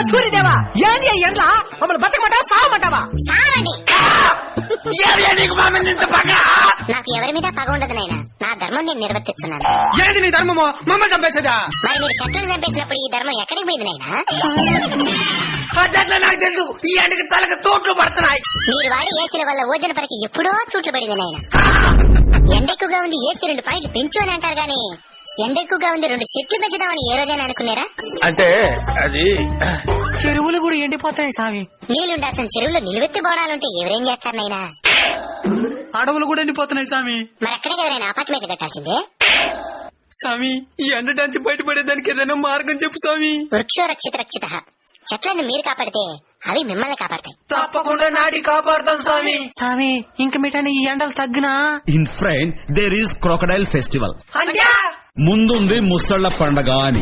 సూర్యదేవా ఏంది ఎండ్లా మమ్మల్ని బతకమంటావా సావమంటావా? నాకు ఎవరి మీద పగ ఉండదు నాయన, నా ధర్మం నేను నిర్వర్తిస్తున్నాను. ఏంది నీ ధర్మమో మమ్మల్ని చంపేసేదా? మరి మీరు చెట్లను చంపేసినప్పుడు ఈ ధర్మం ఎక్కడికి పోయింది నాయన? నాకు తెలుసు, ఈ ఎండకి తలకు తోట్లు పడుతున్నాయి. మీరు వాడి ఏసీల వల్ల ఓజన పరికి ఎప్పుడో చూట్లు పడింది నాయన. ఎండ ఎక్కువగా ఉంది ఏసీ 2 పాయింట్లు పెంచు అని అంటారు గానీ ఎండ ఎక్కువగా ఉంది 2 చెట్లు పెంచుదామని ఏ రోజైనా అనుకున్నారా? అంటే అది చెరువులు కూడా ఎండిపోతాయి స్వామి. నీళ్లుండాల్సిన చెరువులో నిలువెత్తి బోడాలుంటే ఎవరేం చేస్తారు నాయన? అడవులు కూడా ఎండిపోతున్నాయి స్వామి. మరి అక్కడికి ఎవరైనా అపార్ట్మెంట్లు కట్టాల్సిందే. స్వామి ఈ ఎండ నుంచి బయటపడేదానికి ఏదైనా మార్గం చెప్పు స్వామి. వృక్షో రక్షిత రక్షిత, చెట్లను మీరు కాపాడితే అవి మిమ్మల్ని కాపాడతాయి. తప్పకుండా నాటి కాపాడుతాం స్వామి. స్వామి ఇంక మీటనే ఈ ఎండలు తగ్గినా in front there is crocodile festival. అంటే ముందుంది ముసళ్ల పండగ అని.